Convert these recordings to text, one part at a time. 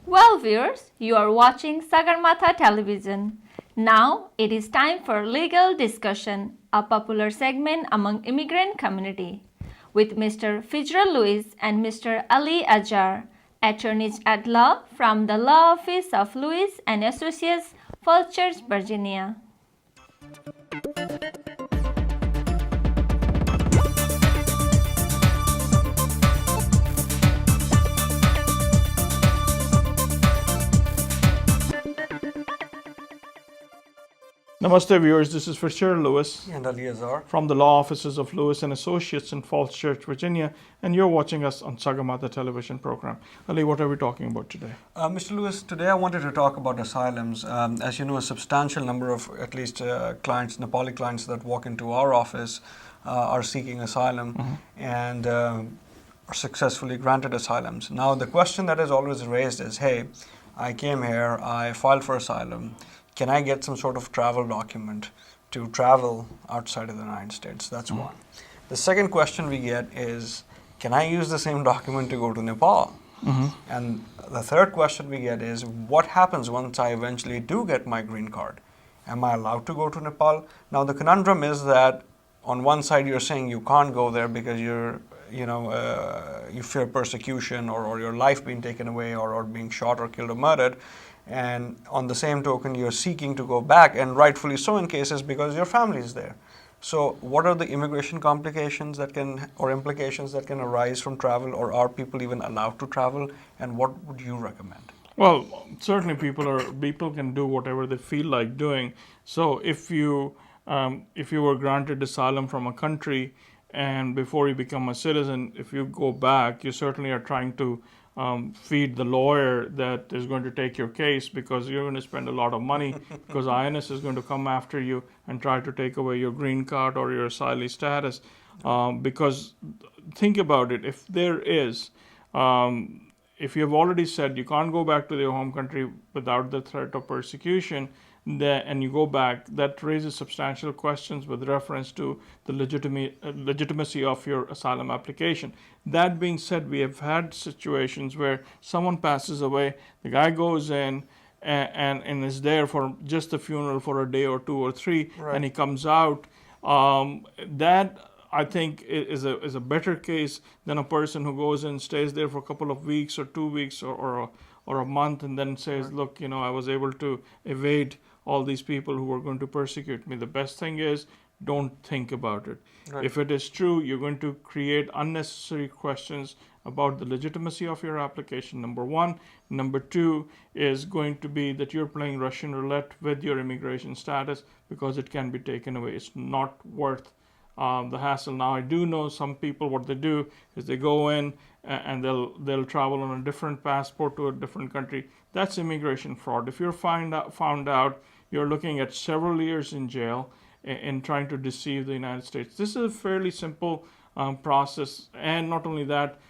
Well, viewers, you are watching Sagarmatha Television. Now it is time for legal discussion, a popular segment among immigrant community, with Mr. Fijral Lewis and Mr. Ali Ajar, attorneys at law from the Law Office of Lewis and Associates, Falls Church, Virginia. Namaste viewers, this is Fishir Lewis And Ali Azhar. from the Law Offices of Lewis and Associates in Falls Church, Virginia, and you're watching us on Sagarmatha Television program. Ali, what are we talking about today? Mr. Lewis, today I wanted to talk about asylums. As you know, a substantial number of at least clients, Nepali clients that walk into our office are seeking asylum and are successfully granted asylums. Now, the question that is always raised is, hey, I came here, I filed for asylum. Can I get some sort of travel document to travel outside of the United States? That's one. The second question we get is, can I use the same document to go to Nepal? And the third question we get is, what happens once I eventually do get my green card? Am I allowed to go to Nepal? Now, the conundrum is that on one side you're saying you can't go there because you fear persecution or your life being taken away or being shot or killed or murdered. And on the same token, you're seeking to go back, and rightfully so in cases because your family is there. So what are the immigration complications that can, or implications that can arise from travel, or are people even allowed to travel, and what would you recommend? Well, certainly people can do whatever they feel like doing. So if you were granted asylum from a country and before you become a citizen, if you go back, you certainly are trying to feed the lawyer that is going to take your case, because you're going to spend a lot of money because INS is going to come after you and try to take away your green card or your asylee status. Because think about it, if you have already said you can't go back to your home country without the threat of persecution, and you go back, that raises substantial questions with reference to the legitimacy of your asylum application. That being said, we have had situations where someone passes away, the guy goes in and is there for just the funeral for a day or two or three, Right. and he comes out. That I think is a better case than a person who goes and stays there for a couple of weeks or 2 weeks or a month and then says, look, I was able to evade all these people who were going to persecute me. The best thing is, don't think about it. Right. If it is true, you're going to create unnecessary questions about the legitimacy of your application, number one. Number two is going to be that you're playing Russian roulette with your immigration status, because it can be taken away. It's not worth the hassle. Now, I do know some people, what they do is they go in and they'll travel on a different passport to a different country. That's immigration fraud. If you're found out, you're looking at several years in jail in trying to deceive the United States. This is a fairly simple process. And not only that,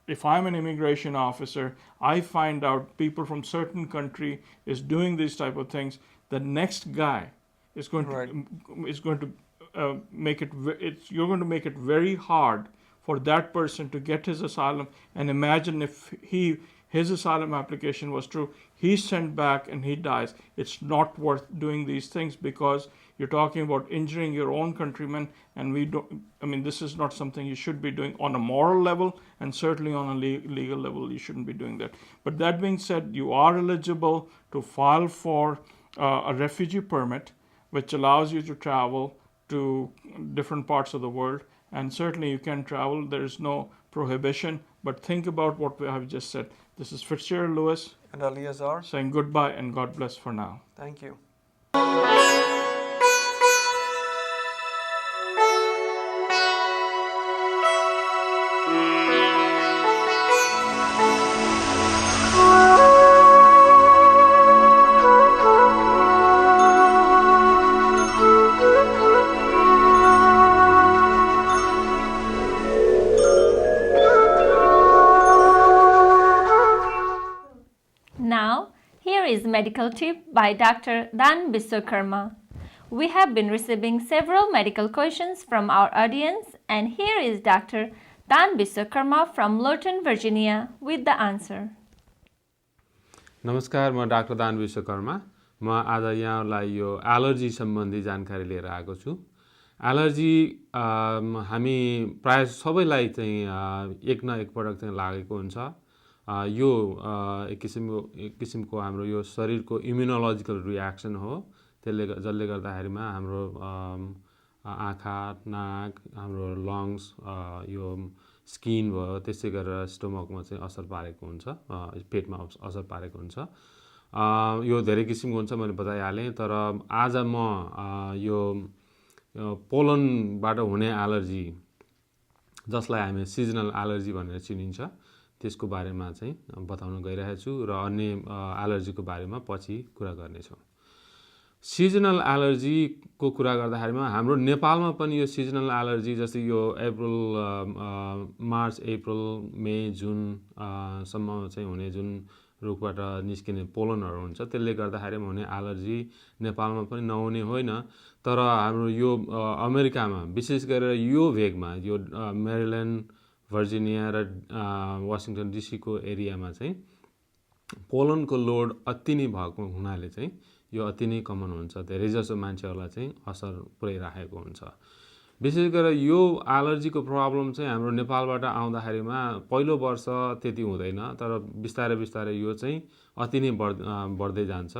if I'm an immigration officer, I find out people from certain country is doing these type of things, the next guy is going to you're going to make it very hard for that person to get his asylum. And imagine if his asylum application was true, he's sent back and he dies. It's not worth doing these things, because you're talking about injuring your own countrymen, and this is not something you should be doing on a moral level, and certainly on a legal level you shouldn't be doing that. But that being said, you are eligible to file for a refugee permit, which allows you to travel to different parts of the world, and certainly you can travel. There is no prohibition, but think about what I have just said. This is Fitzgerald Lewis And Ali Azhar. saying goodbye and God bless for now. Thank you. Now, here is medical tip by Dr. Dan Biswakarma. We have been receiving several medical questions from our audience, and here is Dr. Dan Biswakarma from Lorton, Virginia with the answer. नमस्कार, म doctor दान विश्वकर्मा। म आज यहाँलाई यो allergy सम्बन्धी जानकारी लिएर आएको छु। एलर्जी हामी प्राय सबैलाई चाहिँ एक न एकपटक चाहिँ लागेको हुन्छ। यो एक किसिमको हाम्रो यो शरीरको इम्युनोलोजिकल रियाक्सन हो। जसले गर्दाखेरिमा हाम्रो आँखा, नाक, हाम्रो लङ्स, यो स्किन भयो, त्यसै गरेर स्टोमकमा चाहिँ असर पारेको हुन्छ, पेटमा असर पारेको हुन्छ। यो धेरै किसिमको हुन्छ, मैले बताइहालेँ। तर आज म यो पोलनबाट हुने एलर्जी, जसलाई हामी सिजनल एलर्जी भनेर चिनिन्छ, त्यसको बारेमा चाहिँ बताउन गइरहेको छु र अन्य एलर्जीको बारेमा पछि कुरा गर्नेछौँ। सिजनल एलर्जीको कुरा गर्दाखेरिमा हाम्रो नेपालमा पनि यो सिजनल एलर्जी, जस्तै यो मार्च, अप्रिल, मे, जुन सम्म चाहिँ हुने जुन रुखबाट निस्किने पोलनहरू हुन्छ, त्यसले गर्दाखेरि हुने एलर्जी नेपालमा पनि नहुने होइन। तर हाम्रो यो अमेरिकामा, विशेष गरेर यो भेगमा, यो मेरील्यान्ड, भर्जिनिया र वासिङटन डिसीको एरियामा चाहिँ पोलनको लोड अति नै भएको हुनाले चाहिँ यो अति नै कमन हुन्छ। धेरैजसो मान्छेहरूलाई चाहिँ असर पुर्याइराखेको हुन्छ। विशेष गरेर यो एलर्जीको प्रब्लम चाहिँ हाम्रो नेपालबाट आउँदाखेरिमा पहिलो वर्ष त्यति हुँदैन, तर बिस्तारै बिस्तारै यो चाहिँ अति नै बढ्दै जान्छ।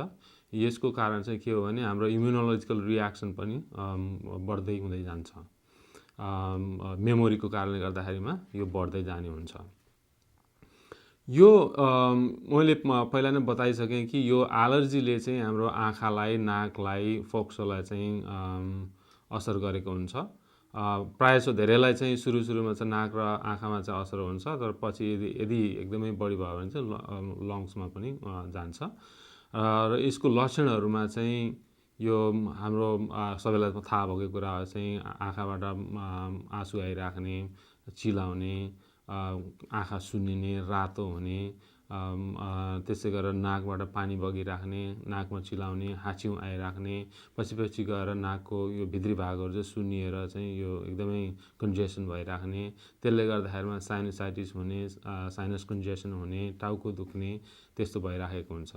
यसको कारण चाहिँ के हो भने हाम्रो इम्युनोलोजिकल रियाक्सन पनि बढ्दै हुँदै जान्छ। मेमोरीको कारणले गर्दाखेरिमा यो बढ्दै जाने हुन्छ। यो मैले पहिला नै बताइसकेँ कि यो एलर्जीले चाहिँ हाम्रो आँखालाई, नाकलाई, फोक्सोलाई चाहिँ असर गरेको हुन्छ। प्रायःजसो धेरैलाई चाहिँ सुरुमा चाहिँ नाक र आँखामा चाहिँ असर हुन्छ, तर पछि यदि एकदमै बढी भयो भने चाहिँ लङ्समा पनि जान्छ। र यसको लक्षणहरूमा चाहिँ यो हाम्रो सबैलाई थाहा भएको कुरा चाहिँ आँखाबाट आँसु आइराख्ने, चिलाउने, आँखा सुन्निने, रातो हुने, त्यसै गरेर नाकबाट पानी बगिराख्ने, नाकमा चिलाउने, हाँच्युँ आइराख्ने, पछि गएर नाकको यो भित्री भागहरू चाहिँ सुन्निएर चाहिँ यो एकदमै कन्जेसन भइराख्ने, त्यसले गर्दाखेरिमा साइनोसाइटिस हुने, साइनस कन्जेसन हुने, टाउको दुख्ने, त्यस्तो भइराखेको हुन्छ।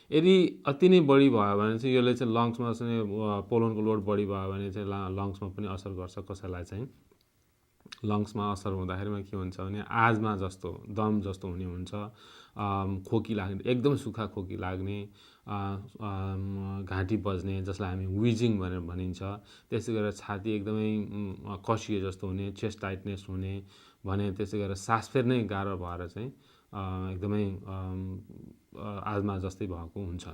यदि अति नै बढी भयो भने चाहिँ यसले चाहिँ लङ्समा चाहिँ पोलनको लोड बढी भयो भने चाहिँ लङ्समा पनि असर गर्छ। कसैलाई चाहिँ लङ्समा असर हुँदाखेरिमा के हुन्छ भने आजमा जस्तो, दम जस्तो हुने हुन्छ, खोकी लाग्ने, एकदम सुक्खा खोकी लाग्ने, घाँटी बज्ने, जसलाई हामी विजिङ भनेर भनिन्छ। त्यसै गरेर छाती एकदमै कसिए जस्तो हुने, चेस्ट टाइटनेस हुने भने, त्यसै गरेर सास फेर्नै गाह्रो भएर चाहिँ एकदमै आजमा जस्तै भएको हुन्छ।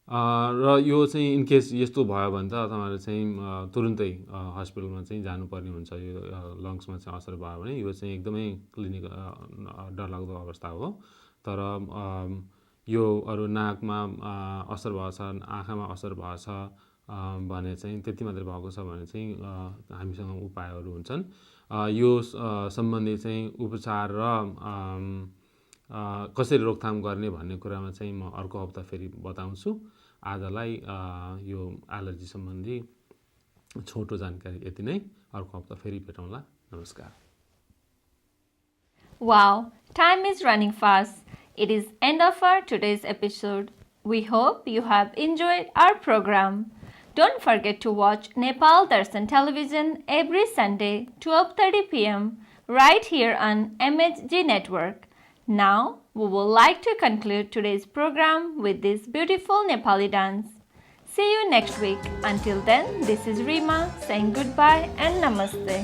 र यो चाहिँ इनकेस यस्तो भयो भने त तपाईँहरू चाहिँ तुरुन्तै हस्पिटलमा चाहिँ जानुपर्ने हुन्छ। यो लङ्समा चाहिँ असर भयो भने यो चाहिँ एकदमै क्लिनिकल डरलाग्दो अवस्था हो। तर यो अरू नाकमा असर भएछ, आँखामा असर भएछ भने चाहिँ, त्यति मात्रै भएको छ भने चाहिँ हामीसँग उपायहरू हुन्छन्। यो सम्बन्धी चाहिँ उपचार र कसरी रोकथाम गर्ने भन्ने कुरामा चाहिँ म अर्को हप्ता फेरि बताउँछु। आजलाई यो एलर्जी सम्बन्धी छोटो जानकारी यति नै। अर्को हप्ता फेरि भेटौँला। नमस्कार। Wow, time is running fast. It is end of our today's episode. We hope you have enjoyed our program. Don't forget to watch Nepal Darshan Television every Sunday 12:30 p.m. right here on MHG Network. Now, we would like to conclude today's program with this beautiful Nepali dance. See you next week. Until then, this is Rima saying goodbye and namaste.